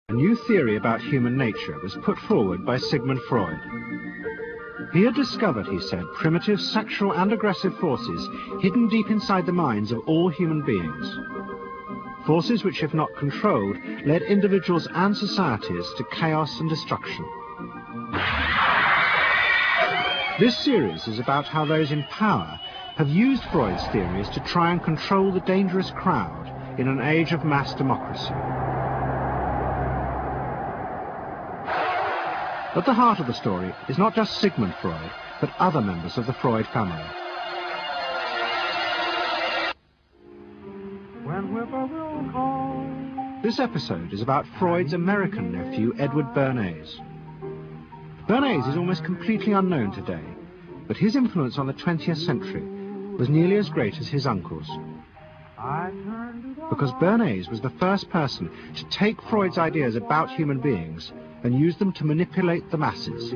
A new theory about human nature was put forward by Sigmund Freud. He had discovered, he said, primitive sexual and aggressive forces hidden deep inside the minds of all human beings. Forces which, if not controlled, led individuals and societies to chaos and destruction. This series is about how those in power have used Freud's theories to try and control the dangerous crowd in an age of mass democracy. At the heart of the story is not just Sigmund Freud, but other members of the Freud family. This episode is about Freud's American nephew, Edward Bernays. Bernays is almost completely unknown today, but his influence on the 20th century was nearly as great as his uncle's. Because Bernays was the first person to take Freud's ideas about human beings and use them to manipulate the masses.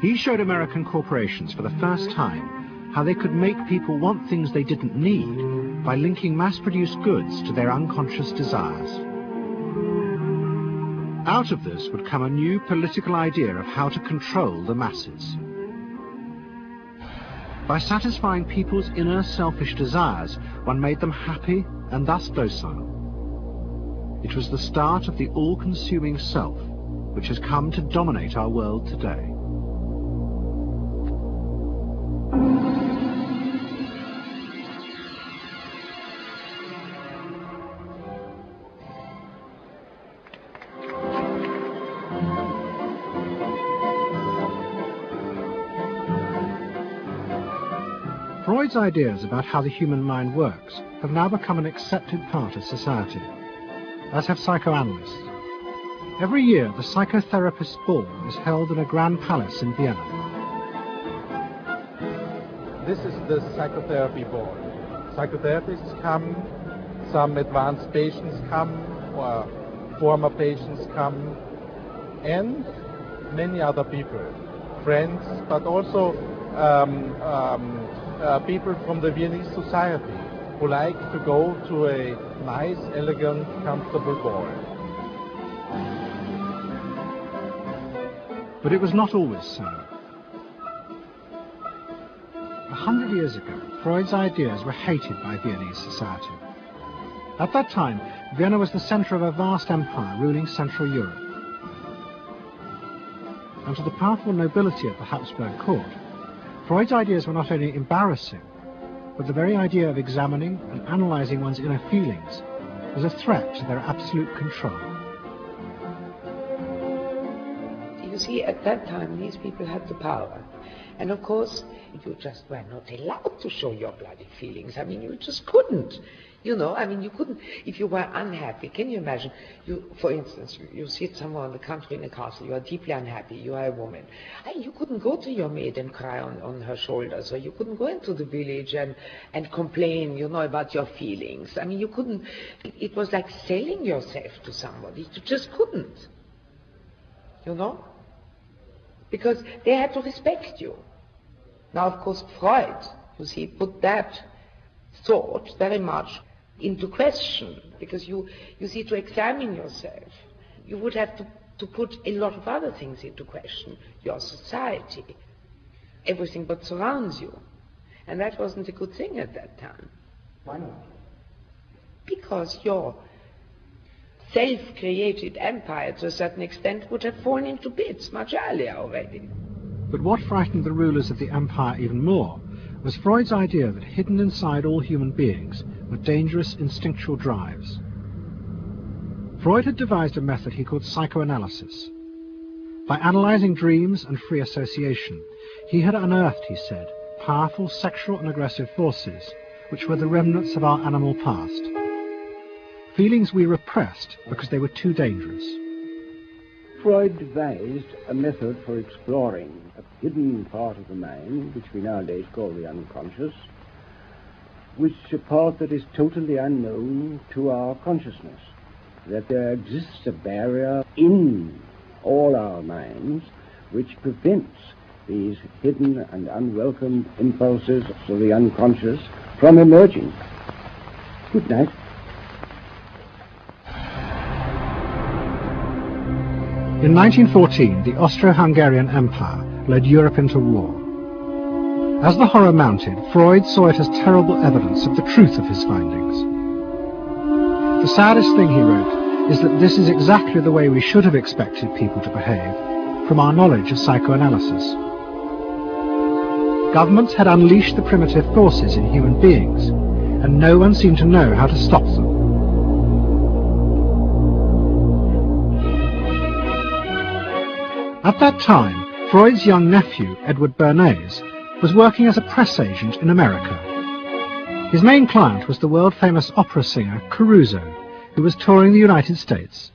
He showed American corporations for the first time how they could make people want things they didn't need by linking mass-produced goods to their unconscious desires. Out of this would come a new political idea of how to control the masses. By satisfying people's inner selfish desires, one made them happy and thus docile. It was the start of the all-consuming self, which has come to dominate our world today. Freud's ideas about how the human mind works have now become an accepted part of society, as have psychoanalysts. Every year, the psychotherapist's ball is held in a grand palace in Vienna. This is the psychotherapy ball. Psychotherapists come, some advanced patients come, or former patients come, and many other people, friends, but also people from the Viennese society who like to go to a nice, elegant, comfortable ball. But it was not always so. 100 years ago, Freud's ideas were hated by Viennese society. At that time, Vienna was the center of a vast empire ruling Central Europe. And to the powerful nobility of the Habsburg court, Freud's ideas were not only embarrassing, but the very idea of examining and analyzing one's inner feelings was a threat to their absolute control. You see, at that time, these people had the power. And of course, you just were not allowed to show your bloody feelings. I mean, you just couldn't. You know, I mean, you couldn't, if you were unhappy. Can you imagine, for instance, you sit somewhere in the country in a castle, you are deeply unhappy, you are a woman. You couldn't go to your maid and cry on her shoulders, or you couldn't go into the village and complain, you know, about your feelings. I mean, you couldn't, it was like selling yourself to somebody. You just couldn't, you know, because they had to respect you. Now, of course, Freud, you see, put that thought very much into question, because you see, to examine yourself, you would have to put a lot of other things into question. Your society, everything that surrounds you. And that wasn't a good thing at that time. Why not? Because your self-created empire, to a certain extent, would have fallen into bits much earlier already. But what frightened the rulers of the empire even more was Freud's idea that hidden inside all human beings were dangerous instinctual drives. Freud had devised a method he called psychoanalysis. By analyzing dreams and free association, he had unearthed, he said, powerful sexual and aggressive forces, which were the remnants of our animal past. Feelings we repressed because they were too dangerous. Freud devised a method for exploring a hidden part of the mind, which we nowadays call the unconscious, which is a part that is totally unknown to our consciousness, that there exists a barrier in all our minds which prevents these hidden and unwelcome impulses of the unconscious from emerging. Good night. In 1914, the Austro-Hungarian Empire led Europe into war. As the horror mounted, Freud saw it as terrible evidence of the truth of his findings. The saddest thing, he wrote, is that this is exactly the way we should have expected people to behave, from our knowledge of psychoanalysis. Governments had unleashed the primitive forces in human beings, and no one seemed to know how to stop them. At that time, Freud's young nephew, Edward Bernays, was working as a press agent in America. His main client was the world-famous opera singer Caruso, who was touring the United States.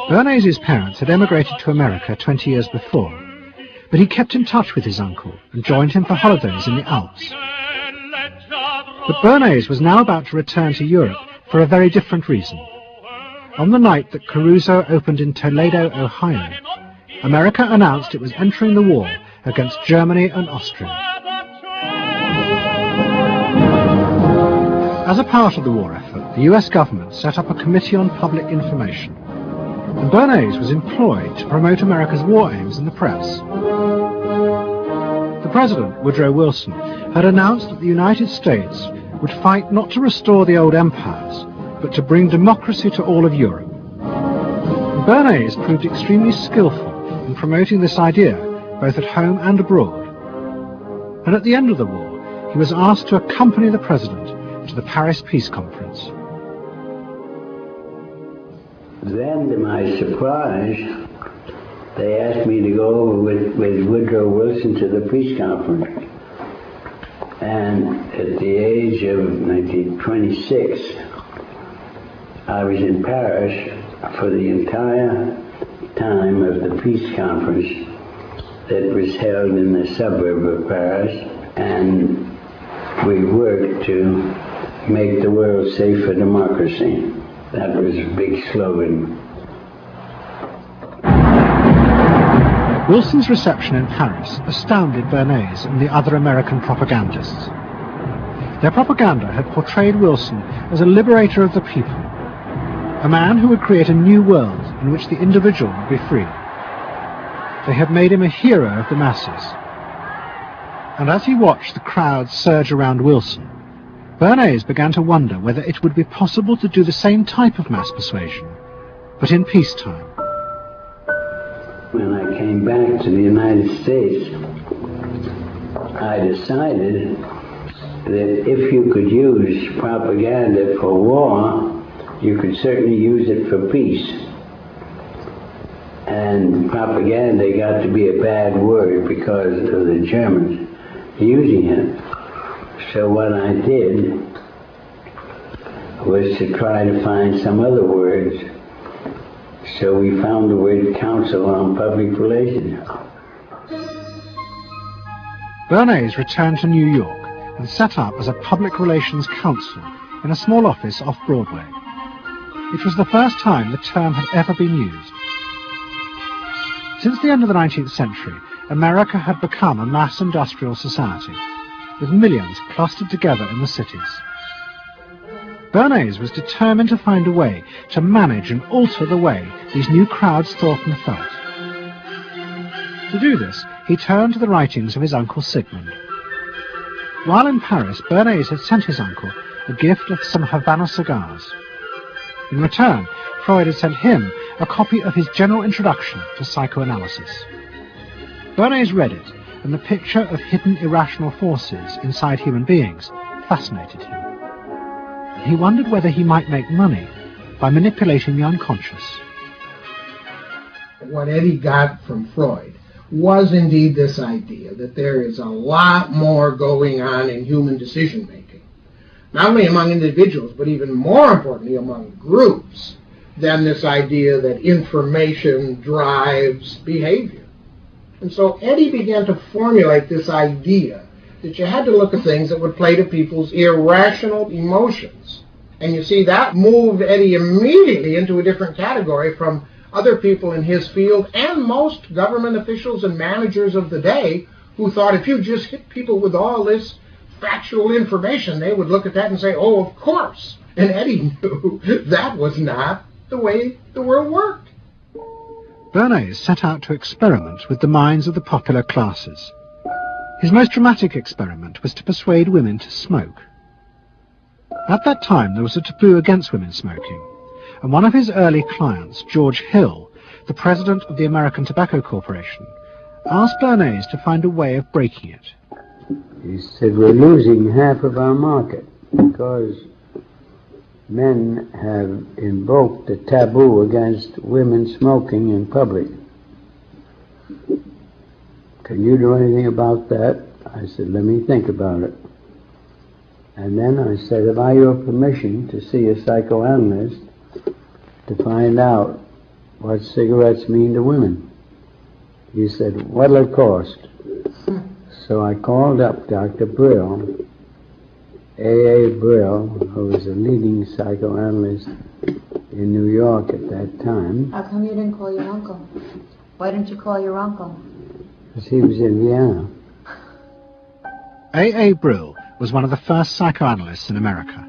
Bernays' parents had emigrated to America 20 years before, but he kept in touch with his uncle and joined him for holidays in the Alps. But Bernays was now about to return to Europe for a very different reason. On the night that Caruso opened in Toledo, Ohio, America announced it was entering the war against Germany and Austria. As a part of the war effort, the US government set up a Committee on Public Information, and Bernays was employed to promote America's war aims in the press. The President, Woodrow Wilson, had announced that the United States would fight not to restore the old empires, but to bring democracy to all of Europe. Bernays proved extremely skillful in promoting this idea, both at home and abroad. And at the end of the war, he was asked to accompany the President to the Paris Peace Conference. Then, to my surprise, they asked me to go over with Woodrow Wilson to the peace conference. And at the age of 26, I was in Paris for the entire time of the peace conference that was held in the suburb of Paris, and we worked to make the world safe for democracy. That was a big slogan. Wilson's reception in Paris astounded Bernays and the other American propagandists. Their propaganda had portrayed Wilson as a liberator of the people, a man who would create a new world in which the individual would be free. They had made him a hero of the masses. And as he watched the crowds surge around Wilson, Bernays began to wonder whether it would be possible to do the same type of mass persuasion, but in peacetime. When I came back to the United States, I decided that if you could use propaganda for war, you could certainly use it for peace. And propaganda got to be a bad word because of the Germans using it. So what I did was to try to find some other words. So we found the word Council on Public Relations. Bernays returned to New York and set up as a public relations counsel in a small office off Broadway. It was the first time the term had ever been used. Since the end of the 19th century, America had become a mass industrial society, with millions clustered together in the cities. Bernays was determined to find a way to manage and alter the way these new crowds thought and felt. To do this, he turned to the writings of his uncle Sigmund. While in Paris, Bernays had sent his uncle a gift of some Havana cigars. In return, Freud had sent him a copy of his general introduction to psychoanalysis. Bernays read it, and the picture of hidden irrational forces inside human beings fascinated him. He wondered whether he might make money by manipulating the unconscious. What Eddie got from Freud was indeed this idea that there is a lot more going on in human decision-making, not only among individuals, but even more importantly among groups, than this idea that information drives behavior. And so Eddie began to formulate this idea that you had to look at things that would play to people's irrational emotions. And you see, that moved Eddie immediately into a different category from other people in his field and most government officials and managers of the day who thought if you just hit people with all this factual information, they would look at that and say, oh, of course. And Eddie knew that was not the way the world worked. Bernays set out to experiment with the minds of the popular classes. His most dramatic experiment was to persuade women to smoke. At that time, there was a taboo against women smoking, and one of his early clients, George Hill, the president of the American Tobacco Corporation, asked Bernays to find a way of breaking it. He said, we're losing half of our market because men have invoked a taboo against women smoking in public. Can you do anything about that? I said, let me think about it. And then I said, have I your permission to see a psychoanalyst to find out what cigarettes mean to women? He said, what'll it cost? So I called up Dr. Brill, A.A. Brill, who was a leading psychoanalyst in New York at that time. How come you didn't call your uncle? Why didn't you call your uncle? Because he was in Vienna. A.A. Brill was one of the first psychoanalysts in America,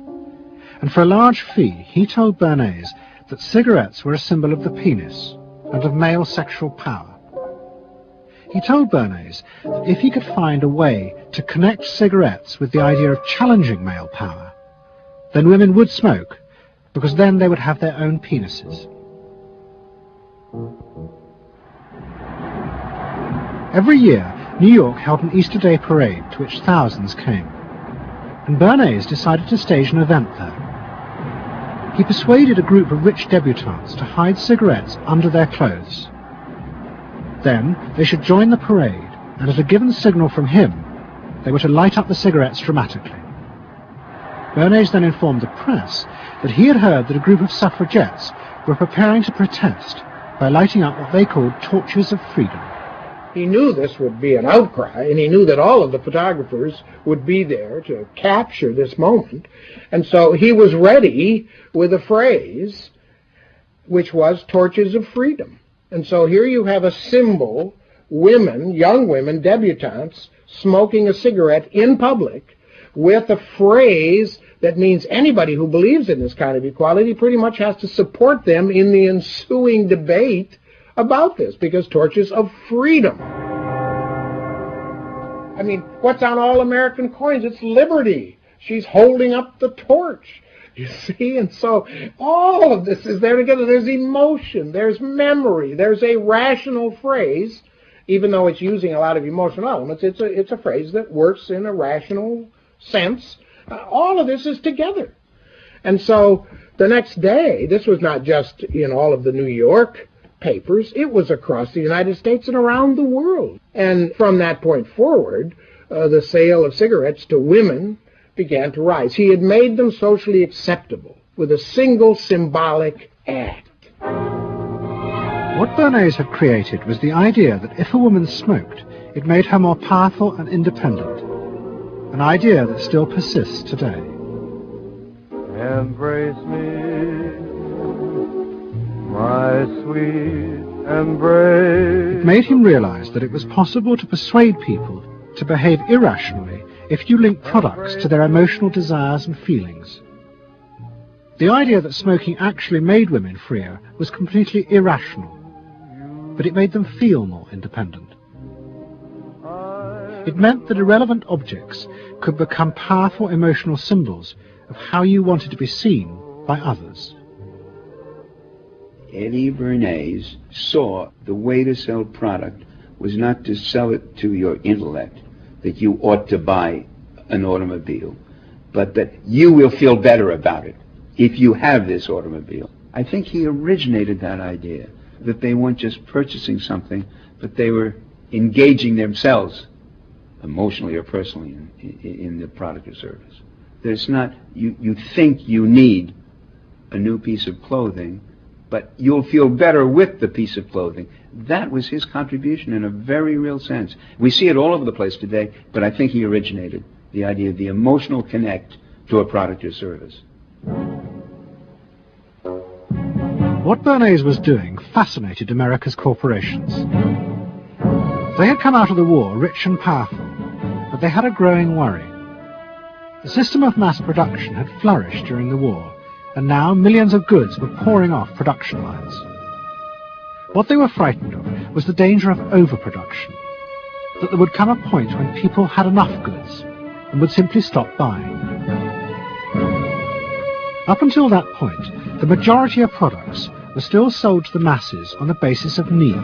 and for a large fee he told Bernays that cigarettes were a symbol of the penis and of male sexual power. He told Bernays that if he could find a way to connect cigarettes with the idea of challenging male power, then women would smoke, because then they would have their own penises. Every year, New York held an Easter Day parade to which thousands came, and Bernays decided to stage an event there. He persuaded a group of rich debutantes to hide cigarettes under their clothes. Then they should join the parade, and at a given signal from him, they were to light up the cigarettes dramatically. Bernays then informed the press that he had heard that a group of suffragettes were preparing to protest by lighting up what they called torches of freedom. He knew this would be an outcry, and he knew that all of the photographers would be there to capture this moment. And so he was ready with a phrase which was torches of freedom. And so here you have a symbol, women, young women, debutantes, smoking a cigarette in public with a phrase that means anybody who believes in this kind of equality pretty much has to support them in the ensuing debate about this, because torches of freedom. I mean, what's on all American coins? It's liberty. She's holding up the torch. You see? And so all of this is there together. There's emotion, there's memory, there's a rational phrase, even though it's using a lot of emotional elements. It's a phrase that works in a rational sense. All of this is together. And so the next day, this was not just in all of the New York papers, it was across the United States and around the world. And from that point forward, the sale of cigarettes to women began to rise. He had made them socially acceptable with a single symbolic act. What Bernays had created was the idea that if a woman smoked, it made her more powerful and independent, an idea that still persists today. Embrace me, my sweet embrace. It made him realize that it was possible to persuade people to behave irrationally if you link products to their emotional desires and feelings. The idea that smoking actually made women freer was completely irrational, but it made them feel more independent. It meant that irrelevant objects could become powerful emotional symbols of how you wanted to be seen by others. Eddie Bernays saw the way to sell product was not to sell it to your intellect, that you ought to buy an automobile, but that you will feel better about it if you have this automobile. I think he originated that idea, that they weren't just purchasing something, but they were engaging themselves emotionally or personally in the product or service. That it's not, you think you need a new piece of clothing, but you'll feel better with the piece of clothing. That was his contribution in a very real sense. We see it all over the place today, but I think he originated the idea of the emotional connect to a product or service. What Bernays was doing fascinated America's corporations. They had come out of the war rich and powerful, but they had a growing worry. The system of mass production had flourished during the war, and now millions of goods were pouring off production lines. What they were frightened of was the danger of overproduction, that there would come a point when people had enough goods and would simply stop buying. Up until that point, the majority of products were still sold to the masses on the basis of need.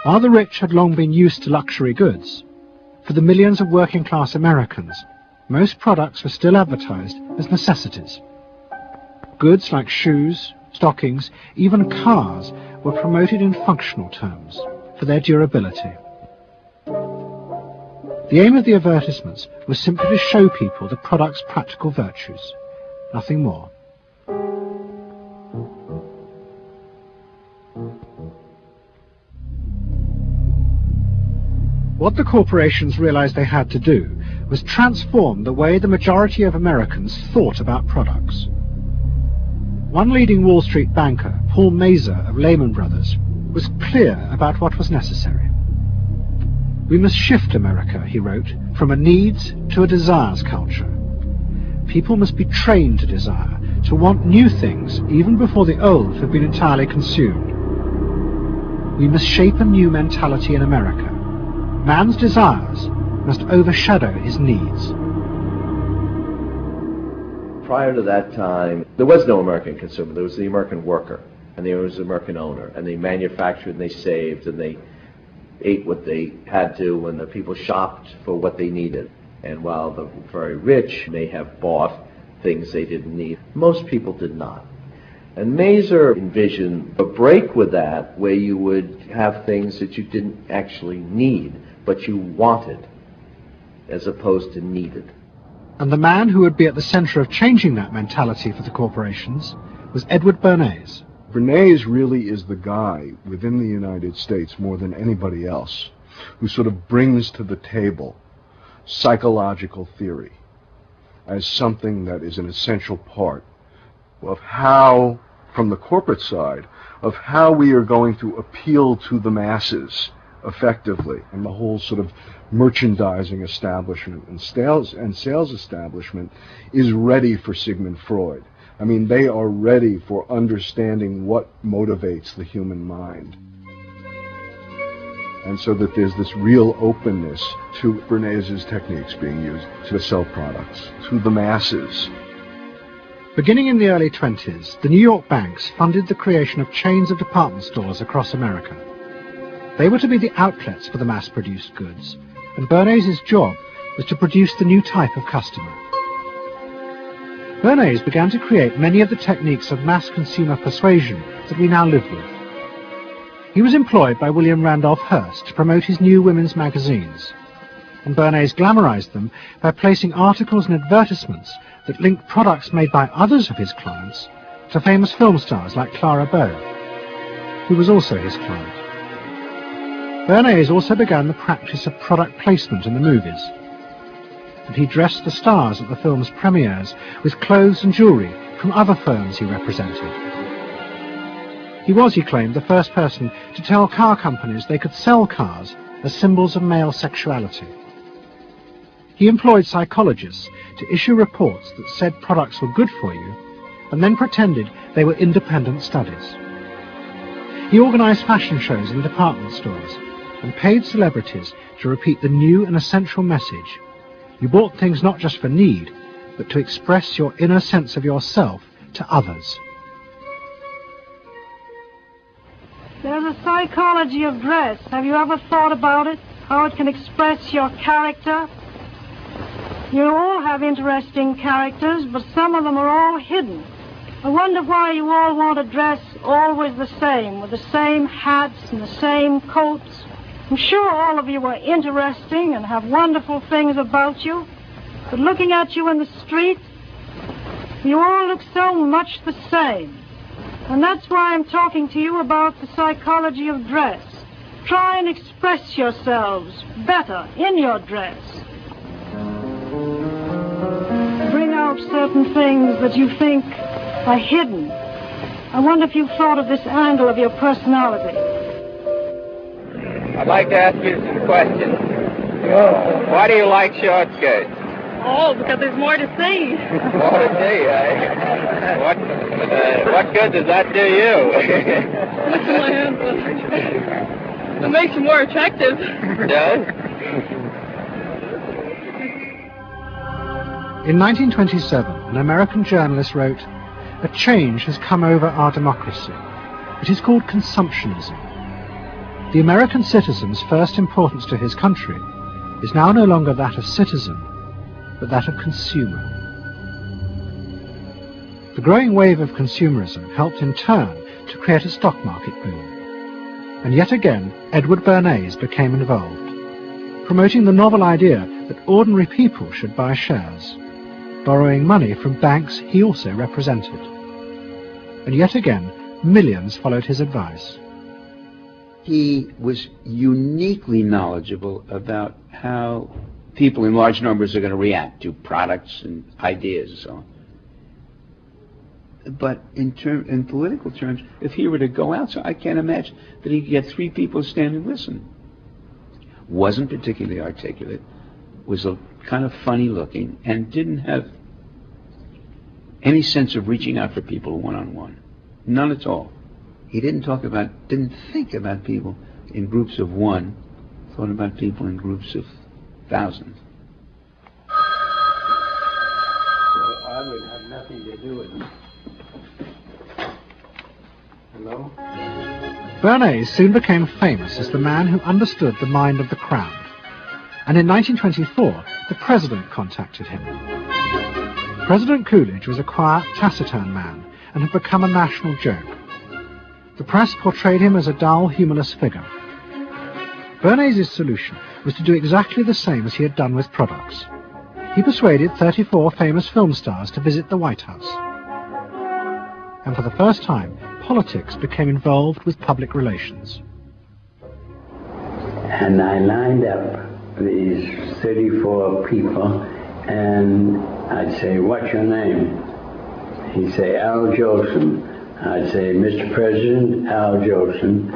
While the rich had long been used to luxury goods, for the millions of working-class Americans, most products were still advertised as necessities. Goods like shoes, stockings, even cars were promoted in functional terms for their durability. The aim of the advertisements was simply to show people the product's practical virtues, nothing more. What the corporations realized they had to do was transform the way the majority of Americans thought about products. One leading Wall Street banker, Paul Mazur of Lehman Brothers, was clear about what was necessary. We must shift America, he wrote, from a needs to a desires culture. People must be trained to desire, to want new things even before the old have been entirely consumed. We must shape a new mentality in America. Man's desires must overshadow his needs. Prior to that time, there was no American consumer. There was the American worker, and there was the American owner, and they manufactured and they saved and they ate what they had to, and the people shopped for what they needed. And while the very rich may have bought things they didn't need, most people did not. And Mazur envisioned a break with that, where you would have things that you didn't actually need, but you wanted, as opposed to needed. And the man who would be at the center of changing that mentality for the corporations was Edward Bernays. Bernays really is the guy within the United States, more than anybody else, who sort of brings to the table psychological theory as something that is an essential part of how, from the corporate side, of how we are going to appeal to the masses effectively. And the whole sort of merchandising establishment and sales establishment is ready for Sigmund Freud. I mean, they are ready for understanding what motivates the human mind. And so that there's this real openness to Bernays' techniques being used to sell products to the masses. Beginning in the early 20s, the New York banks funded the creation of chains of department stores across America. They were to be the outlets for the mass-produced goods, and Bernays' job was to produce the new type of customer. Bernays began to create many of the techniques of mass consumer persuasion that we now live with. He was employed by William Randolph Hearst to promote his new women's magazines, and Bernays glamorized them by placing articles and advertisements that linked products made by others of his clients to famous film stars like Clara Bow, who was also his client. Bernays also began the practice of product placement in the movies, and he dressed the stars at the film's premieres with clothes and jewelry from other firms he represented. He was, he claimed, the first person to tell car companies they could sell cars as symbols of male sexuality. He employed psychologists to issue reports that said products were good for you, and then pretended they were independent studies. He organized fashion shows in department stores, and paid celebrities to repeat the new and essential message: you bought things not just for need, but to express your inner sense of yourself to others. There's a psychology of dress. Have you ever thought about it? How it can express your character? You all have interesting characters, but some of them are all hidden. I wonder why you all want to dress always the same, with the same hats and the same coats. I'm sure all of you are interesting and have wonderful things about you, but looking at you in the street, you all look so much the same. And that's why I'm talking to you about the psychology of dress. Try and express yourselves better in your dress. Bring out certain things that you think are hidden. I wonder if you've thought of this angle of your personality. I'd like to ask you some questions. Why do you like short skirts? Oh, because there's more to see. More to see, eh? What good does that do you? It makes you more attractive. It does? In 1927, an American journalist wrote, "A change has come over our democracy. It is called consumptionism. The American citizen's first importance to his country is now no longer that of citizen, but that of consumer." The growing wave of consumerism helped in turn to create a stock market boom. And yet again, Edward Bernays became involved, promoting the novel idea that ordinary people should buy shares, borrowing money from banks he also represented. And yet again, millions followed his advice. He was uniquely knowledgeable about how people in large numbers are going to react to products and ideas and so on. But in political terms, if he were to go out, so I can't imagine that he could get 3 people to stand and listen. Wasn't particularly articulate, was a kind of funny looking, and didn't have any sense of reaching out for people one-on-one. None at all. He didn't think about people in groups of one, thought about people in groups of thousands. So I would have nothing to do with it. Hello? Bernays soon became famous as the man who understood the mind of the crowd, and in 1924 the President contacted him. President Coolidge was a quiet, taciturn man and had become a national joke. The press portrayed him as a dull, humorless figure. Bernays' solution was to do exactly the same as he had done with products. He persuaded 34 famous film stars to visit the White House. And for the first time, politics became involved with public relations. And I lined up these 34 people, and I'd say, "What's your name?" He'd say, "Al Jolson." I'd say, "Mr. President, Al Jolson."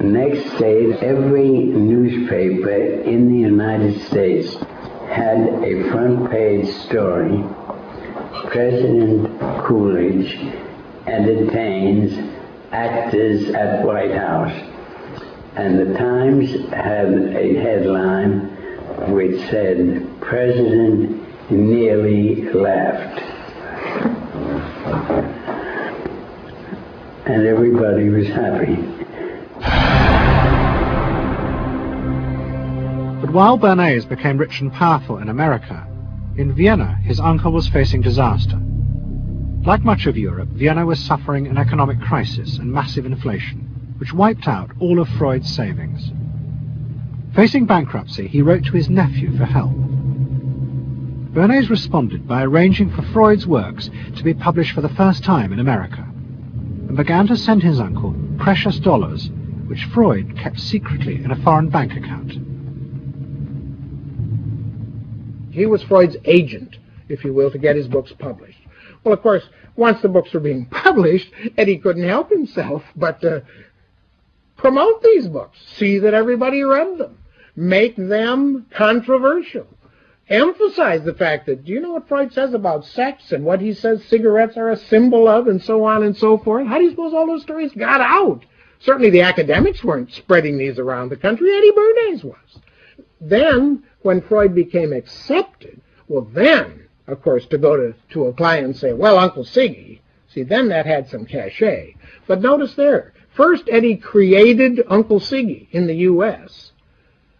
Next day, every newspaper in the United States had a front page story. President Coolidge entertains actors at White House. And the Times had a headline which said, "President nearly laughed." And everybody was happy. But while Bernays became rich and powerful in America, in Vienna his uncle was facing disaster. Like much of Europe, Vienna was suffering an economic crisis and massive inflation, which wiped out all of Freud's savings. Facing bankruptcy, he wrote to his nephew for help. Bernays responded by arranging for Freud's works to be published for the first time in America, and began to send his uncle precious dollars, which Freud kept secretly in a foreign bank account. He was Freud's agent, if you will, to get his books published. Well, of course, once the books were being published, Eddie couldn't help himself but promote these books, see that everybody read them, make them controversial, emphasize the fact that, do you know what Freud says about sex and what he says cigarettes are a symbol of, and so on and so forth? How do you suppose all those stories got out? Certainly the academics weren't spreading these around the country. Eddie Bernays was. Then, when Freud became accepted, well then, of course, to go to a client and say, "Well, Uncle Siggy," see, then that had some cachet. But notice there, first Eddie created Uncle Siggy in the U.S.,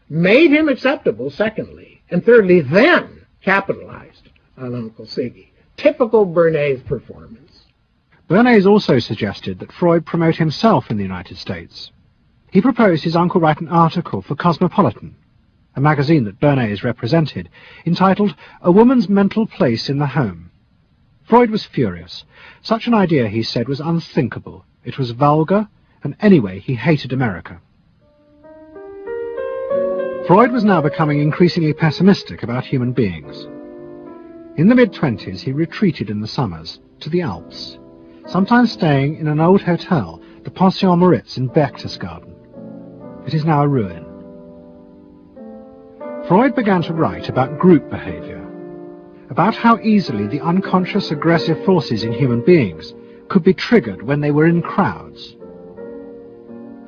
made him acceptable, secondly, and thirdly, then capitalized on Uncle Siggy. Typical Bernays performance. Bernays also suggested that Freud promote himself in the United States. He proposed his uncle write an article for Cosmopolitan, a magazine that Bernays represented, entitled "A Woman's Mental Place in the Home." Freud was furious. Such an idea, he said, was unthinkable. It was vulgar, and anyway, he hated America. Freud was now becoming increasingly pessimistic about human beings. In the mid-20s, he retreated in the summers to the Alps, sometimes staying in an old hotel, the Pension Moritz in Berchtesgaden. It is now a ruin. Freud began to write about group behavior, about how easily the unconscious aggressive forces in human beings could be triggered when they were in crowds.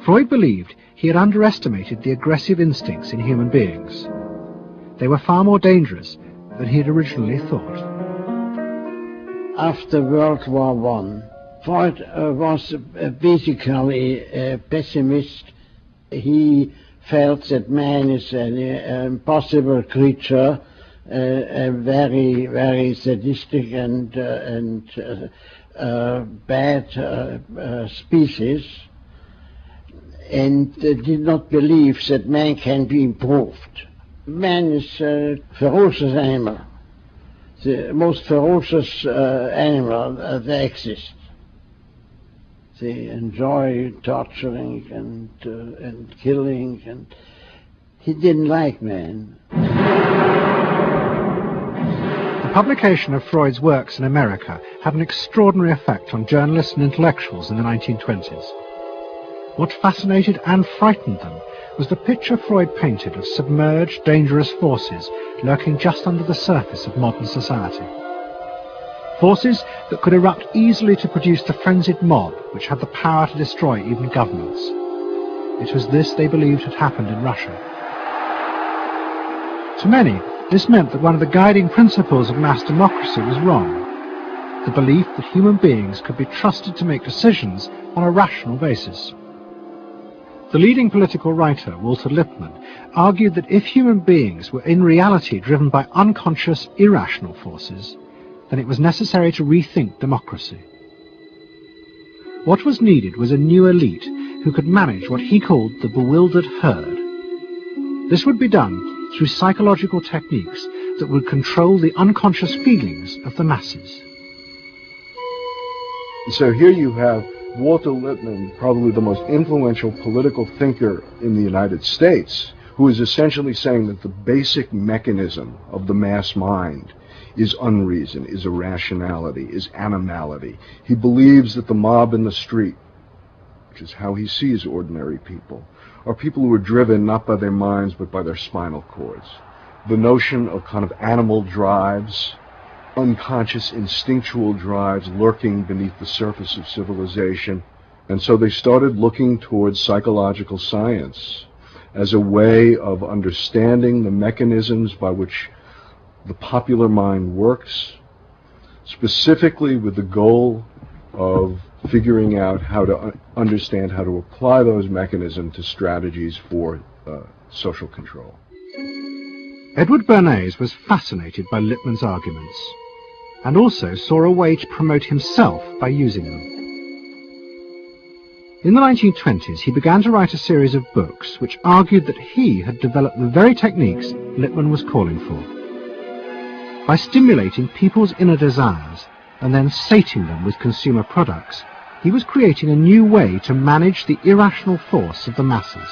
Freud believed he had underestimated the aggressive instincts in human beings. They were far more dangerous than he had originally thought. After World War I, Freud was basically a pessimist. He felt that man is an impossible creature, a very, very sadistic and bad species, and did not believe that man can be improved. Man is a ferocious animal, the most ferocious animal that exists. They enjoy torturing and killing, and he didn't like man. The publication of Freud's works in America had an extraordinary effect on journalists and intellectuals in the 1920s. What fascinated and frightened them was the picture Freud painted of submerged, dangerous forces lurking just under the surface of modern society. Forces that could erupt easily to produce the frenzied mob which had the power to destroy even governments. It was this they believed had happened in Russia. To many, this meant that one of the guiding principles of mass democracy was wrong, the belief that human beings could be trusted to make decisions on a rational basis. The leading political writer, Walter Lippmann, argued that if human beings were in reality driven by unconscious, irrational forces, then it was necessary to rethink democracy. What was needed was a new elite who could manage what he called the bewildered herd. This would be done through psychological techniques that would control the unconscious feelings of the masses. So here you have Walter Lippmann, probably the most influential political thinker in the United States, who is essentially saying that the basic mechanism of the mass mind is unreason, is irrationality, is animality. He believes that the mob in the street, which is how he sees ordinary people, are people who are driven not by their minds but by their spinal cords. The notion of kind of animal drives, unconscious instinctual drives lurking beneath the surface of civilization. And so they started looking towards psychological science as a way of understanding the mechanisms by which the popular mind works, specifically with the goal of figuring out how to understand how to apply those mechanisms to strategies for social control. Edward Bernays was fascinated by Lippmann's arguments, and also saw a way to promote himself by using them. In the 1920s, he began to write a series of books which argued that he had developed the very techniques Lippmann was calling for. By stimulating people's inner desires and then sating them with consumer products, he was creating a new way to manage the irrational force of the masses.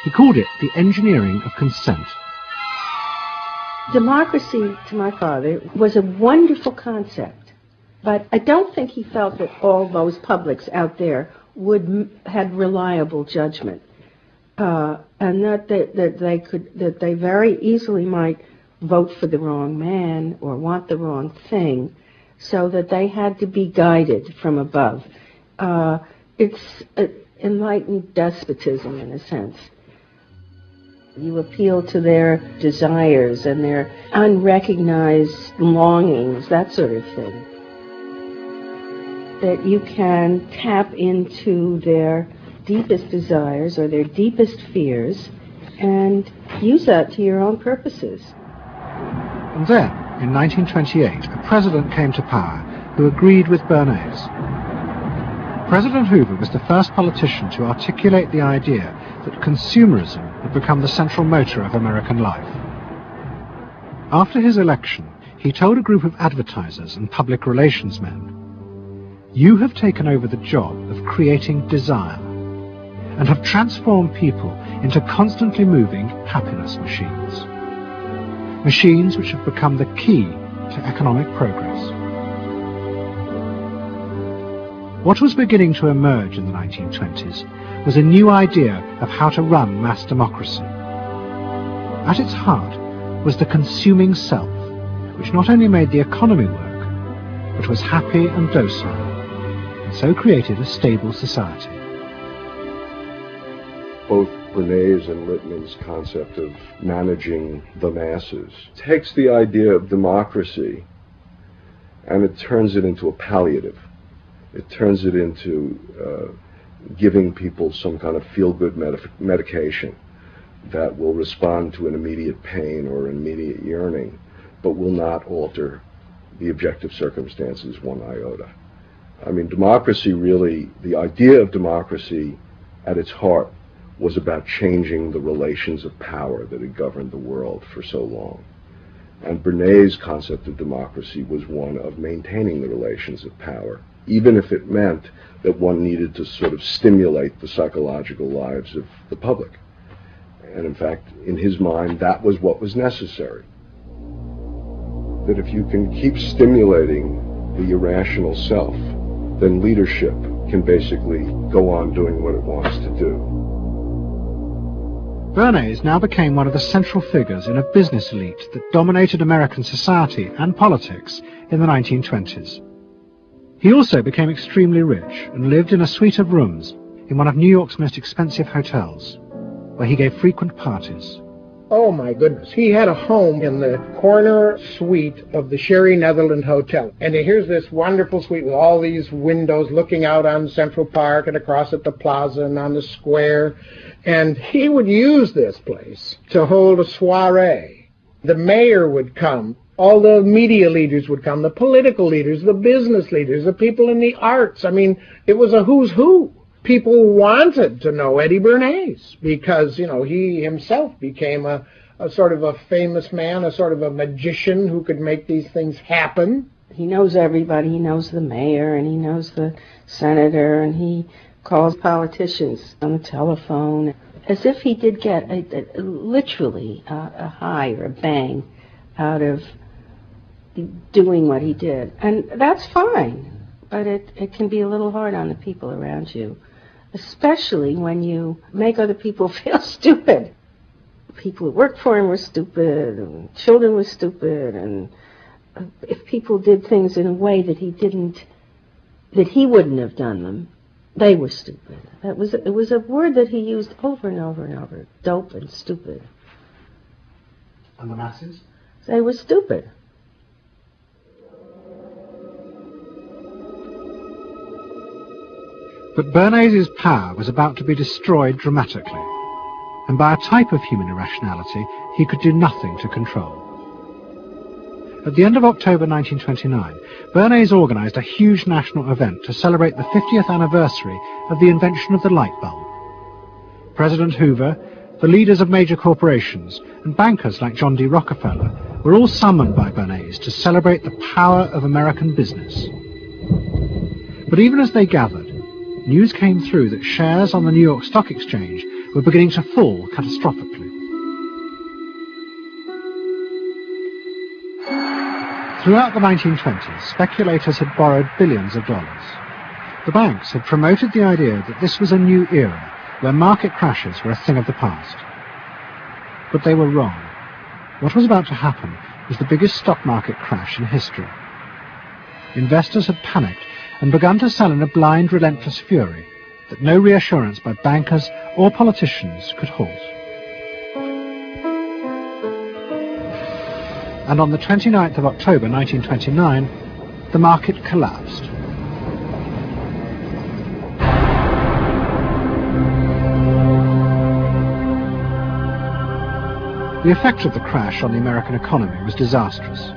He called it the engineering of consent. Democracy, to my father, was a wonderful concept, but I don't think he felt that all those publics out there had reliable judgment, and that they very easily might vote for the wrong man or want the wrong thing, so that they had to be guided from above. It's enlightened despotism in a sense. You appeal to their desires and their unrecognized longings, that sort of thing. That you can tap into their deepest desires or their deepest fears and use that to your own purposes. And then, in 1928, a president came to power who agreed with Bernays. President Hoover was the first politician to articulate the idea that consumerism had become the central motor of American life. After his election, he told a group of advertisers and public relations men, "You have taken over the job of creating desire and have transformed people into constantly moving happiness machines. Machines which have become the key to economic progress." What was beginning to emerge in the 1920s was a new idea of how to run mass democracy. At its heart was the consuming self, which not only made the economy work, but was happy and docile, and so created a stable society. Both Bernays and Littman's concept of managing the masses takes the idea of democracy and it turns it into a palliative. It turns it into giving people some kind of feel-good medication that will respond to an immediate pain or an immediate yearning, but will not alter the objective circumstances one iota. I mean, democracy really, the idea of democracy at its heart was about changing the relations of power that had governed the world for so long. And Bernays' concept of democracy was one of maintaining the relations of power, even if it meant that one needed to sort of stimulate the psychological lives of the public. And in fact, in his mind, that was what was necessary. That if you can keep stimulating the irrational self, then leadership can basically go on doing what it wants to do. Bernays now became one of the central figures in a business elite that dominated American society and politics in the 1920s. He also became extremely rich and lived in a suite of rooms in one of New York's most expensive hotels, where he gave frequent parties. Oh my goodness, he had a home in the corner suite of the Sherry Netherland Hotel. And here's this wonderful suite with all these windows looking out on Central Park and across at the plaza and on the square. And he would use this place to hold a soiree. The mayor would come, all the media leaders would come, the political leaders, the business leaders, the people in the arts. I mean, it was a who's who. People wanted to know Eddie Bernays because, you know, he himself became a sort of a famous man, a sort of a magician who could make these things happen. He knows everybody. He knows the mayor and he knows the senator, and he calls politicians on the telephone as if he did get literally a high or a bang out of doing what he did. And that's fine, but it can be a little hard on the people around you, especially when you make other people feel stupid. People who worked for him were stupid, and children were stupid, and if people did things in a way that he wouldn't have done them, they were stupid. It was a word that he used over and over and over, dope and stupid. And the masses? They were stupid. But Bernays' power was about to be destroyed dramatically, and by a type of human irrationality he could do nothing to control. At the end of October 1929, Bernays organized a huge national event to celebrate the 50th anniversary of the invention of the light bulb. President Hoover, the leaders of major corporations, and bankers like John D. Rockefeller were all summoned by Bernays to celebrate the power of American business. But even as they gathered, news came through that shares on the New York Stock Exchange were beginning to fall catastrophically. Throughout the 1920s, speculators had borrowed billions of dollars. The banks had promoted the idea that this was a new era where market crashes were a thing of the past. But they were wrong. What was about to happen was the biggest stock market crash in history. Investors had panicked and begun to sell in a blind, relentless fury that no reassurance by bankers or politicians could halt. And on the 29th of October 1929, the market collapsed. The effect of the crash on the American economy was disastrous.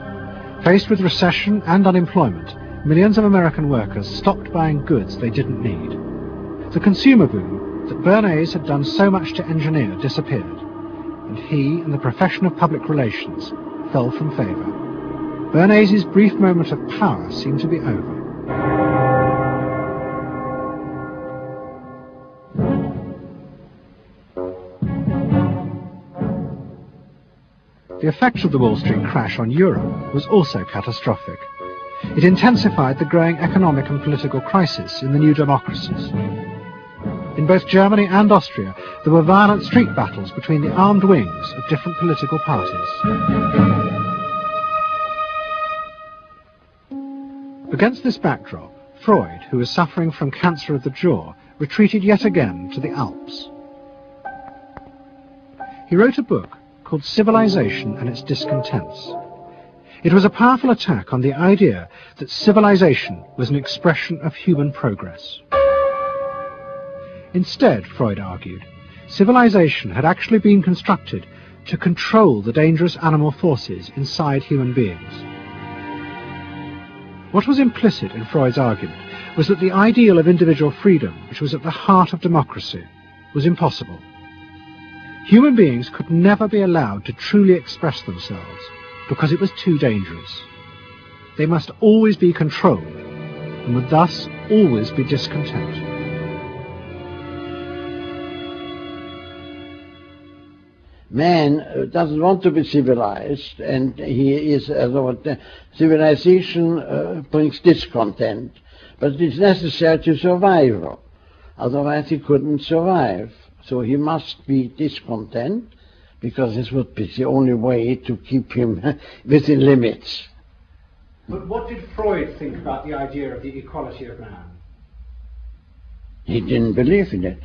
Faced with recession and unemployment, millions of American workers stopped buying goods they didn't need. The consumer boom that Bernays had done so much to engineer disappeared, and he and the profession of public relations fell from favor. Bernays' brief moment of power seemed to be over. The effect of the Wall Street crash on Europe was also catastrophic. It intensified the growing economic and political crisis in the new democracies. In both Germany and Austria, there were violent street battles between the armed wings of different political parties. Against this backdrop, Freud, who was suffering from cancer of the jaw, retreated yet again to the Alps. He wrote a book called Civilization and Its Discontents. It was a powerful attack on the idea that civilization was an expression of human progress. Instead, Freud argued, civilization had actually been constructed to control the dangerous animal forces inside human beings. What was implicit in Freud's argument was that the ideal of individual freedom, which was at the heart of democracy, was impossible. Human beings could never be allowed to truly express themselves because it was too dangerous. They must always be controlled and would thus always be discontent. Man doesn't want to be civilized, and he is, civilization brings discontent, but it's necessary to survival. Otherwise he couldn't survive. So he must be discontent, because this would be the only way to keep him within limits. But what did Freud think about the idea of the equality of man? He didn't believe in it.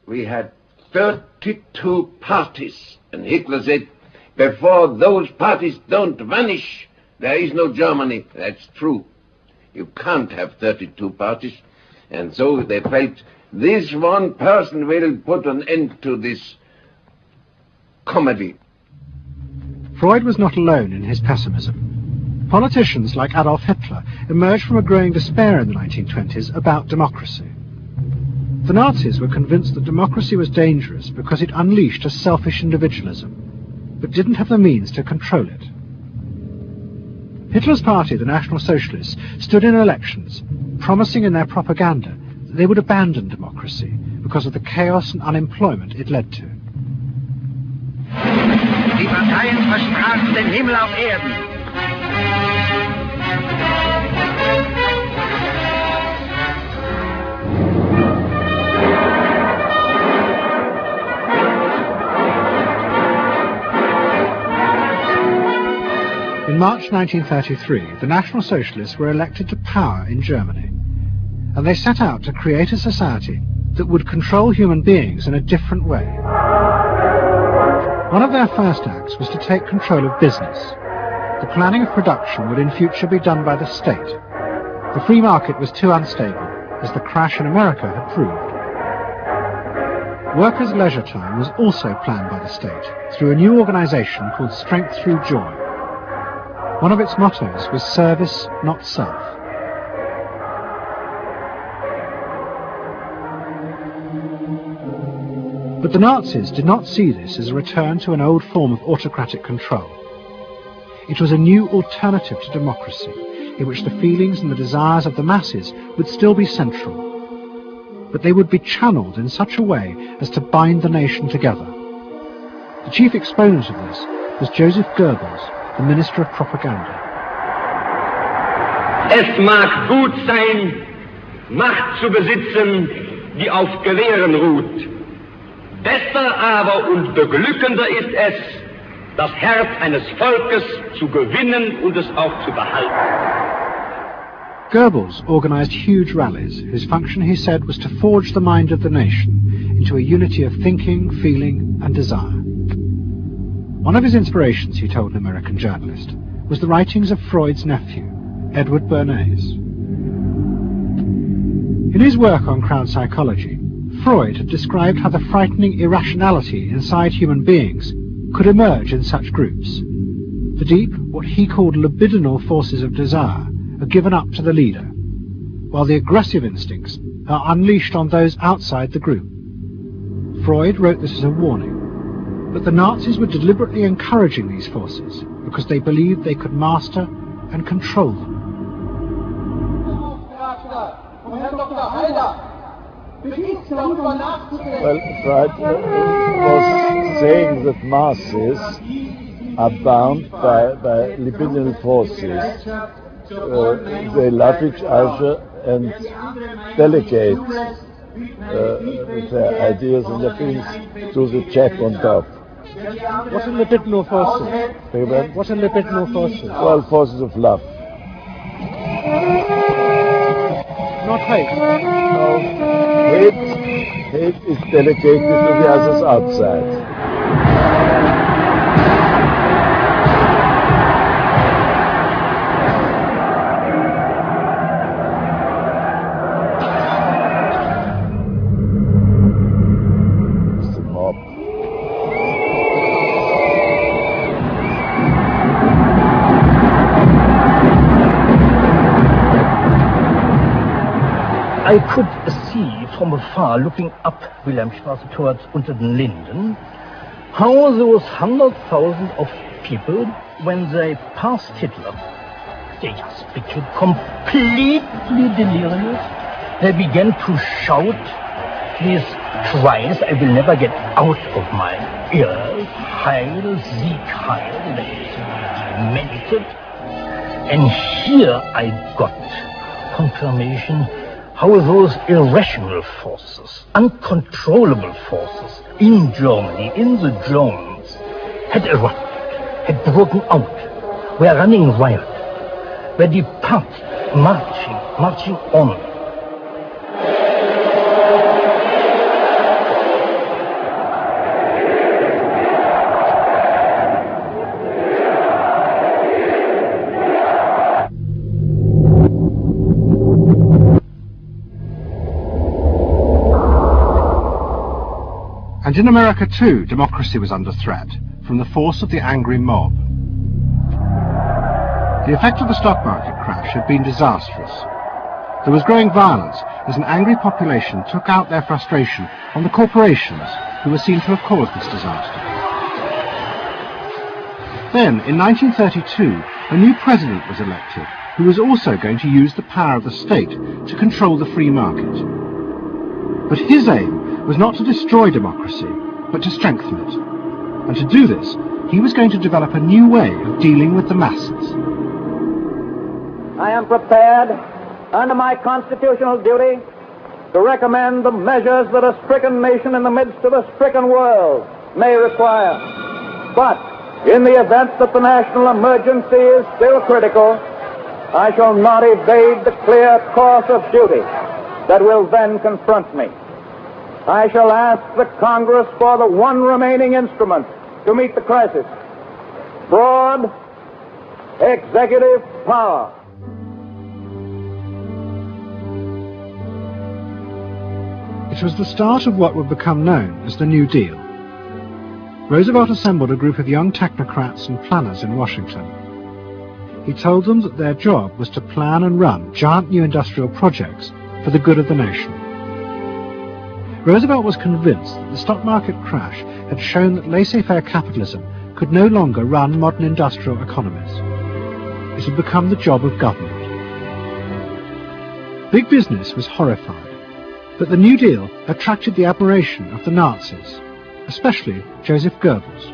We had 32 parties, and Hitler said, before those parties don't vanish, there is no Germany. That's true. You can't have 32 parties. And so they felt, this one person will put an end to this comedy. Freud was not alone in his pessimism. Politicians like Adolf Hitler emerged from a growing despair in the 1920s about democracy. The Nazis were convinced that democracy was dangerous because it unleashed a selfish individualism, but didn't have the means to control it. Hitler's party, the National Socialists, stood in elections, promising in their propaganda that they would abandon democracy because of the chaos and unemployment it led to. Die Parteien versprachen den Himmel auf Erden. In March 1933, the National Socialists were elected to power in Germany, and they set out to create a society that would control human beings in a different way. One of their first acts was to take control of business. The planning of production would in future be done by the state. The free market was too unstable, as the crash in America had proved. Workers' leisure time was also planned by the state through a new organization called Strength Through Joy. One of its mottos was service, not self. But the Nazis did not see this as a return to an old form of autocratic control. It was a new alternative to democracy, in which the feelings and the desires of the masses would still be central, but they would be channeled in such a way as to bind the nation together. The chief exponent of this was Joseph Goebbels, the Minister of Propaganda. Es mag gut sein, Macht zu besitzen, die auf Gewehren ruht. Besser aber und beglückender ist es, das Herz eines Volkes zu gewinnen und es auch zu behalten. Goebbels organized huge rallies, whose function, he said, was to forge the mind of the nation into a unity of thinking, feeling, and desire. One of his inspirations, he told an American journalist, was the writings of Freud's nephew, Edward Bernays. In his work on crowd psychology, Freud had described how the frightening irrationality inside human beings could emerge in such groups. The deep, what he called libidinal forces of desire, are given up to the leader, while the aggressive instincts are unleashed on those outside the group. Freud wrote this as a warning, but the Nazis were deliberately encouraging these forces because they believed they could master and control them. Well, Freud was saying that masses are bound by libidinal forces. They love each other and delegate their ideas and their feelings to the check on top. What are libidinal forces? What are libidinal forces? Well, forces of love. Not hate. No, hate is delegated to the others outside. I could see from afar, looking up Wilhelmstraße towards Unter den Linden, how those 100,000 of people, when they passed Hitler, they just became completely delirious. They began to shout these cries I will never get out of my ears. Heil, Sieg, Heil, they demented. And here I got confirmation how those irrational forces, uncontrollable forces in Germany, in the Germans, had erupted, had broken out, were running wild, were departing, marching on. And in America too, democracy was under threat from the force of the angry mob. The effect of the stock market crash had been disastrous. There was growing violence as an angry population took out their frustration on the corporations who were seen to have caused this disaster. Then, in 1932, a new president was elected who was also going to use the power of the state to control the free market. But his aim was not to destroy democracy, but to strengthen it. And to do this, he was going to develop a new way of dealing with the masses. I am prepared, under my constitutional duty, to recommend the measures that a stricken nation in the midst of a stricken world may require. But in the event that the national emergency is still critical, I shall not evade the clear course of duty that will then confront me. I shall ask the Congress for the one remaining instrument to meet the crisis: broad executive power. It was the start of what would become known as the New Deal. Roosevelt assembled a group of young technocrats and planners in Washington. He told them that their job was to plan and run giant new industrial projects for the good of the nation. Roosevelt was convinced that the stock market crash had shown that laissez-faire capitalism could no longer run modern industrial economies. It had become the job of government. Big business was horrified, but the New Deal attracted the admiration of the Nazis, especially Joseph Goebbels.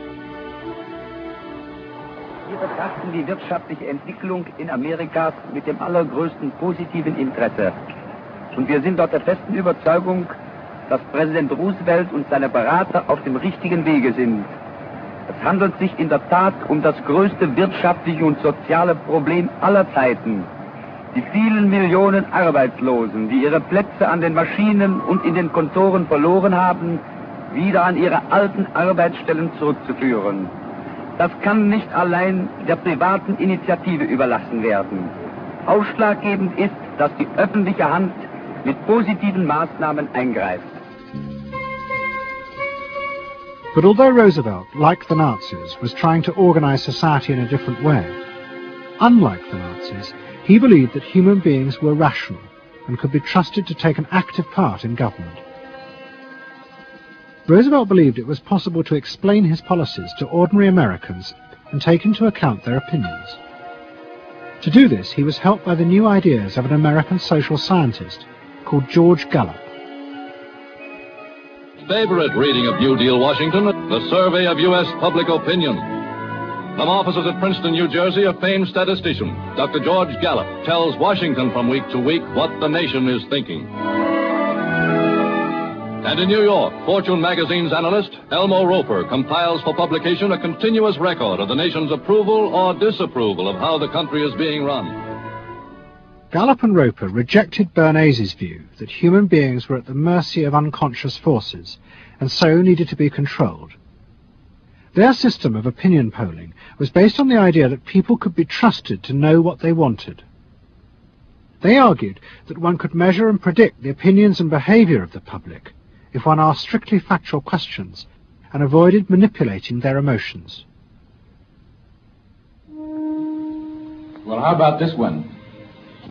Wir betrachten die wirtschaftliche Entwicklung in Amerika mit dem allergrößten positiven Interesse. Und wir sind dort der festen Überzeugung, dass Präsident Roosevelt und seine Berater auf dem richtigen Wege sind. Es handelt sich in der Tat um das größte wirtschaftliche und soziale Problem aller Zeiten. Die vielen Millionen Arbeitslosen, die ihre Plätze an den Maschinen und in den Kontoren verloren haben, wieder an ihre alten Arbeitsstellen zurückzuführen. Das kann nicht allein der privaten Initiative überlassen werden. Ausschlaggebend ist, dass die öffentliche Hand mit positiven Maßnahmen eingreift. But although Roosevelt, like the Nazis, was trying to organize society in a different way, unlike the Nazis, he believed that human beings were rational and could be trusted to take an active part in government. Roosevelt believed it was possible to explain his policies to ordinary Americans and take into account their opinions. To do this, he was helped by the new ideas of an American social scientist called George Gallup. Favorite reading of New Deal Washington, the survey of U.S. public opinion. From offices at Princeton, New Jersey, a famed statistician, Dr. George Gallup, tells Washington from week to week what the nation is thinking. And in New York, Fortune magazine's analyst, Elmo Roper, compiles for publication a continuous record of the nation's approval or disapproval of how the country is being run. Gallup and Roper rejected Bernays' view that human beings were at the mercy of unconscious forces and so needed to be controlled. Their system of opinion polling was based on the idea that people could be trusted to know what they wanted. They argued that one could measure and predict the opinions and behavior of the public if one asked strictly factual questions and avoided manipulating their emotions. Well, how about this one?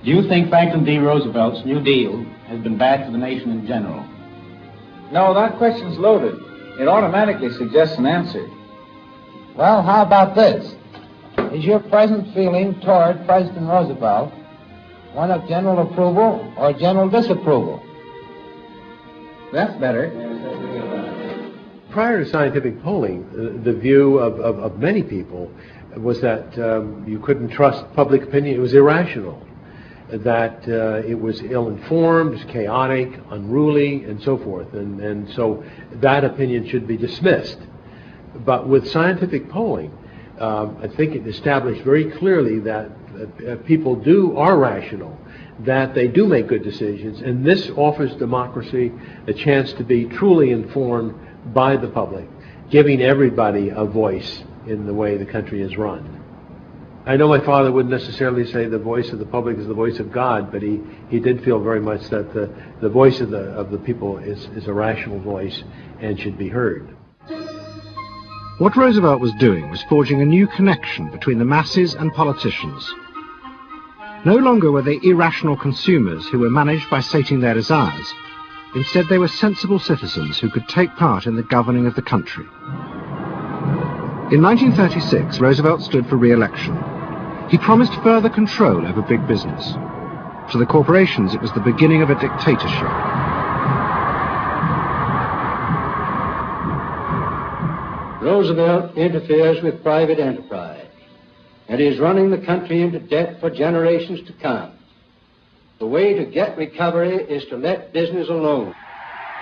Do you think Franklin D. Roosevelt's New Deal has been bad for the nation in general? No, that question's loaded. It automatically suggests an answer. Well, how about this? Is your present feeling toward President Roosevelt one of general approval or general disapproval? That's better. Prior to scientific polling, the view of many people was that you couldn't trust public opinion. It was irrational, that it was ill-informed, chaotic, unruly, and so forth. And so that opinion should be dismissed. But with scientific polling, I think it established very clearly that people are rational, that they do make good decisions, and this offers democracy a chance to be truly informed by the public, giving everybody a voice in the way the country is run. I know my father wouldn't necessarily say the voice of the public is the voice of God, but he did feel very much that the voice of the people is a rational voice and should be heard. What Roosevelt was doing was forging a new connection between the masses and politicians. No longer were they irrational consumers who were managed by sating their desires. Instead, they were sensible citizens who could take part in the governing of the country. In 1936, Roosevelt stood for re-election. He promised further control over big business. To the corporations, it was the beginning of a dictatorship. Roosevelt interferes with private enterprise and is running the country into debt for generations to come. The way to get recovery is to let business alone.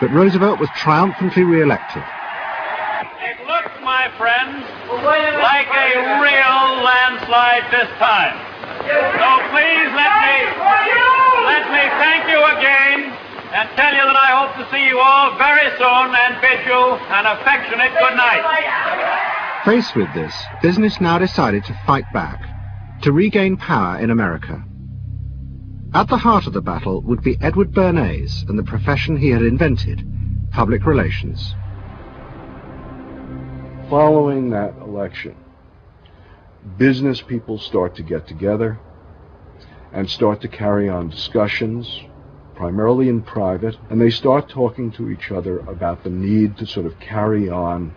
But Roosevelt was triumphantly re-elected. It looks, my friends, like a real landslide this time. So please let me thank you again and tell you that I hope to see you all very soon and bid you an affectionate good night. Faced with this, business now decided to fight back, to regain power in America. At the heart of the battle would be Edward Bernays and the profession he had invented, public relations. Following that election, business people start to get together and start to carry on discussions, primarily in private, and they start talking to each other about the need to sort of carry on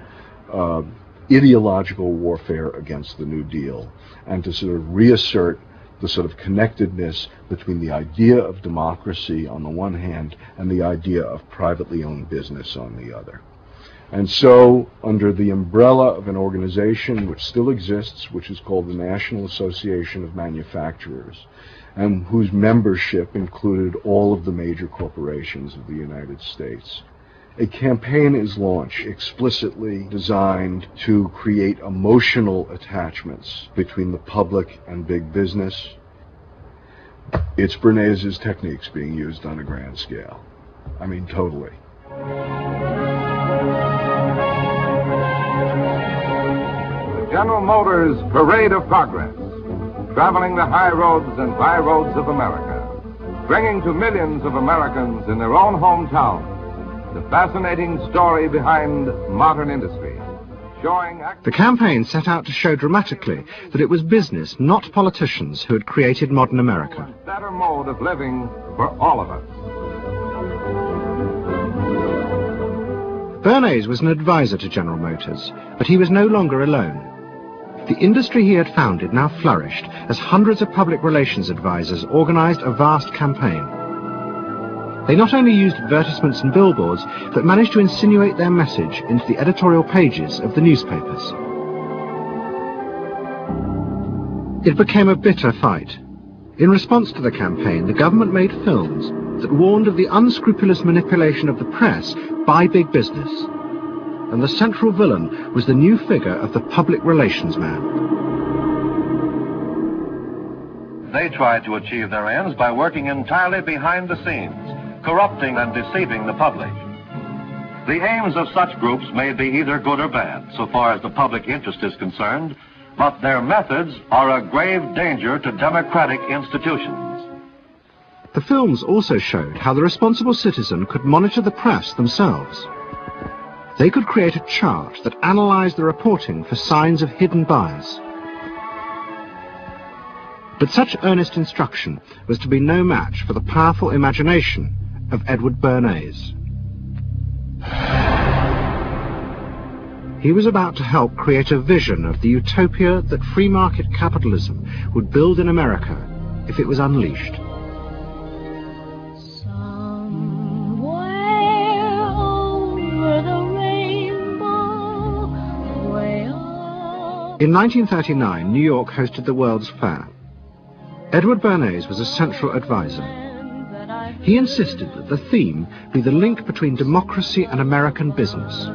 ideological warfare against the New Deal and to sort of reassert the sort of connectedness between the idea of democracy on the one hand and the idea of privately owned business on the other. And so, under the umbrella of an organization which still exists, which is called the National Association of Manufacturers, and whose membership included all of the major corporations of the United States, a campaign is launched explicitly designed to create emotional attachments between the public and big business. It's Bernays' techniques being used on a grand scale. I mean, totally. General Motors' Parade of Progress, traveling the high roads and byroads of America, bringing to millions of Americans in their own hometown the fascinating story behind modern industry, showing... The campaign set out to show dramatically that it was business, not politicians, who had created modern America. A better mode of living for all of us. Bernays was an advisor to General Motors, but he was no longer alone. The industry he had founded now flourished as hundreds of public relations advisors organized a vast campaign. They not only used advertisements and billboards, but managed to insinuate their message into the editorial pages of the newspapers. It became a bitter fight. In response to the campaign, the government made films that warned of the unscrupulous manipulation of the press by big business. And the central villain was the new figure of the public relations man. They tried to achieve their ends by working entirely behind the scenes, corrupting and deceiving the public. The aims of such groups may be either good or bad, so far as the public interest is concerned, but their methods are a grave danger to democratic institutions. The films also showed how the responsible citizen could monitor the press themselves. They could create a chart that analyzed the reporting for signs of hidden bias. But such earnest instruction was to be no match for the powerful imagination of Edward Bernays. He was about to help create a vision of the utopia that free market capitalism would build in America if it was unleashed. In 1939, New York hosted the World's Fair. Edward Bernays was a central advisor. He insisted that the theme be the link between democracy and American business.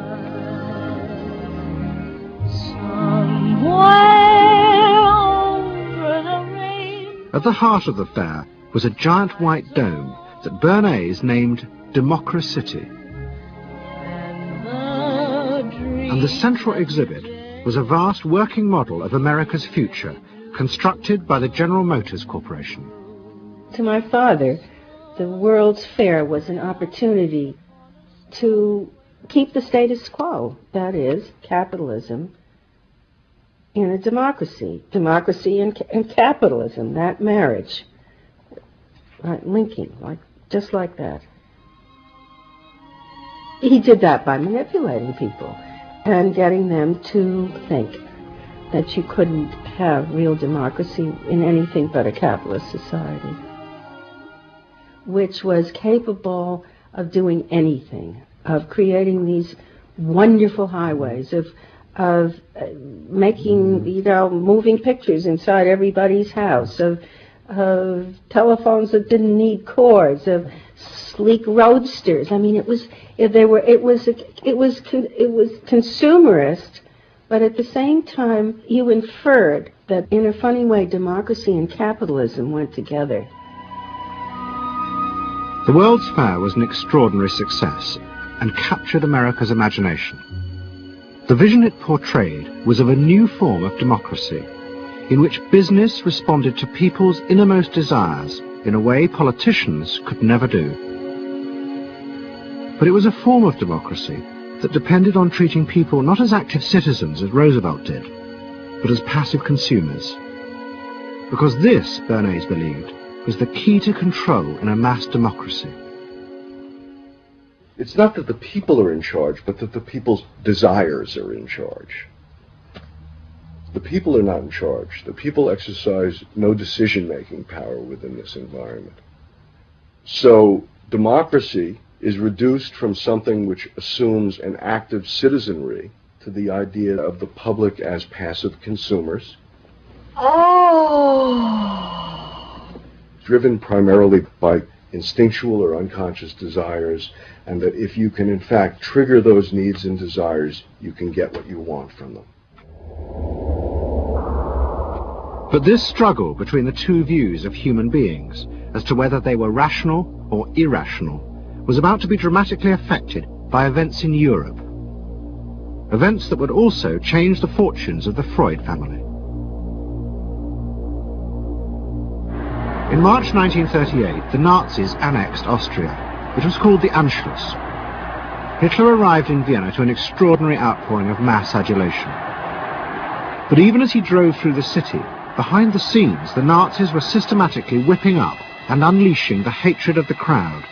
At the heart of the fair was a giant white dome that Bernays named Democracy. And the central exhibit was a vast working model of America's future, constructed by the General Motors Corporation. To my father, the World's Fair was an opportunity to keep the status quo, that is, capitalism in a democracy. Democracy and capitalism, that marriage, right, linking, just like that. He did that by manipulating people and getting them to think that you couldn't have real democracy in anything but a capitalist society, which was capable of doing anything, of creating these wonderful highways, of making, moving pictures inside everybody's house, of telephones that didn't need cords, of sleek roadsters. I mean, it was consumerist, but at the same time, you inferred that in a funny way, democracy and capitalism went together. The World's Fair was an extraordinary success and captured America's imagination. The vision it portrayed was of a new form of democracy, in which business responded to people's innermost desires in a way politicians could never do. But it was a form of democracy that depended on treating people not as active citizens as Roosevelt did, but as passive consumers. Because this, Bernays believed, was the key to control in a mass democracy. It's not that the people are in charge, but that the people's desires are in charge. The people are not in charge. The people exercise no decision-making power within this environment. So democracy is reduced from something which assumes an active citizenry to the idea of the public as passive consumers. Driven primarily by instinctual or unconscious desires, and that if you can in fact trigger those needs and desires, you can get what you want from them. But this struggle between the two views of human beings as to whether they were rational or irrational was about to be dramatically affected by events in Europe. Events that would also change the fortunes of the Freud family. In March 1938, the Nazis annexed Austria. It was called the Anschluss. Hitler arrived in Vienna to an extraordinary outpouring of mass adulation. But even as he drove through the city, behind the scenes, the Nazis were systematically whipping up and unleashing the hatred of the crowd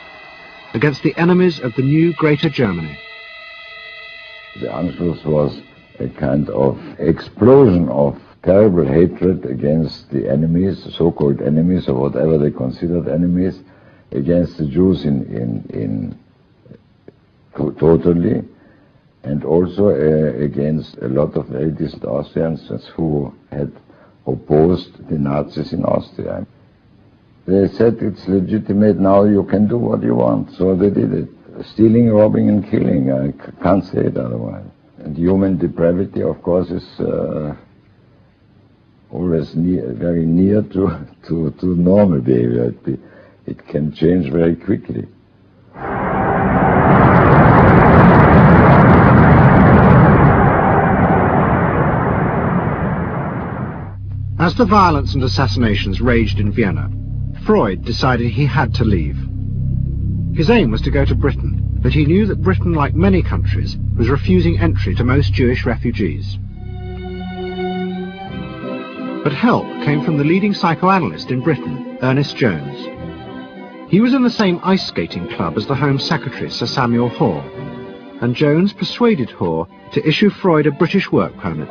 against the enemies of the new Greater Germany. The Anschluss was a kind of explosion of terrible hatred against the enemies, so-called enemies, or whatever they considered enemies, against the Jews totally, and also against a lot of very decent Austrians who had opposed the Nazis in Austria. They said it's legitimate now, you can do what you want, so they did it. Stealing, robbing and killing, I can't say it otherwise. And human depravity, of course, is always very near to normal behavior. It can change very quickly. As the violence and assassinations raged in Vienna, Freud decided he had to leave. His aim was to go to Britain, but he knew that Britain, like many countries, was refusing entry to most Jewish refugees. But help came from the leading psychoanalyst in Britain, Ernest Jones. He was in the same ice skating club as the Home Secretary, Sir Samuel Hoare, and Jones persuaded Hoare to issue Freud a British work permit.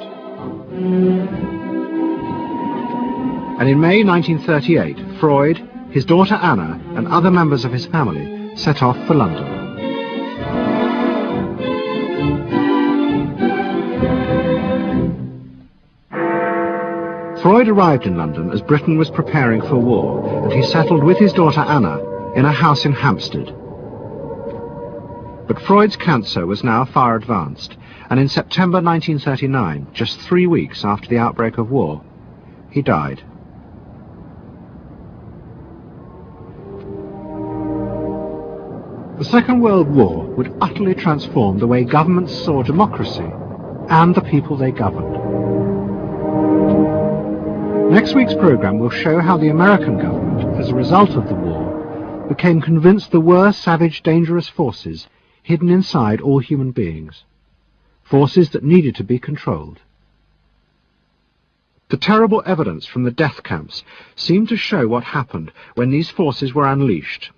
And in May 1938, Freud, his daughter Anna, and other members of his family set off for London. Freud arrived in London as Britain was preparing for war, and he settled with his daughter Anna in a house in Hampstead. But Freud's cancer was now far advanced, and in September 1939, just 3 weeks after the outbreak of war, he died. The Second World War would utterly transform the way governments saw democracy and the people they governed. Next week's programme will show how the American government, as a result of the war, became convinced there were savage, dangerous forces hidden inside all human beings, forces that needed to be controlled. The terrible evidence from the death camps seemed to show what happened when these forces were unleashed.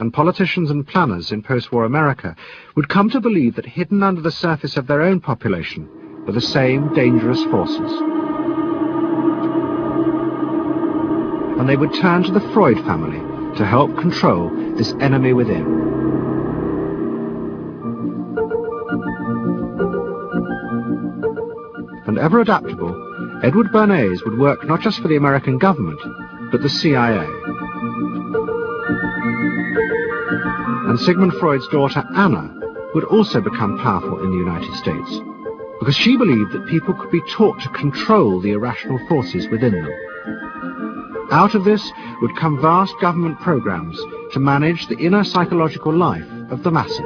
And politicians and planners in post-war America would come to believe that hidden under the surface of their own population were the same dangerous forces. And they would turn to the Freud family to help control this enemy within. And ever adaptable, Edward Bernays would work not just for the American government, but the CIA. And Sigmund Freud's daughter Anna would also become powerful in the United States, because she believed that people could be taught to control the irrational forces within them. Out of this would come vast government programs to manage the inner psychological life of the masses.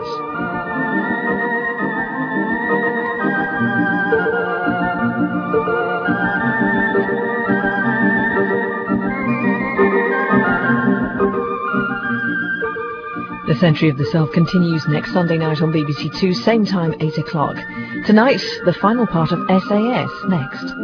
The Century of the Self continues next Sunday night on BBC Two, same time, 8 o'clock. Tonight, the final part of SAS next.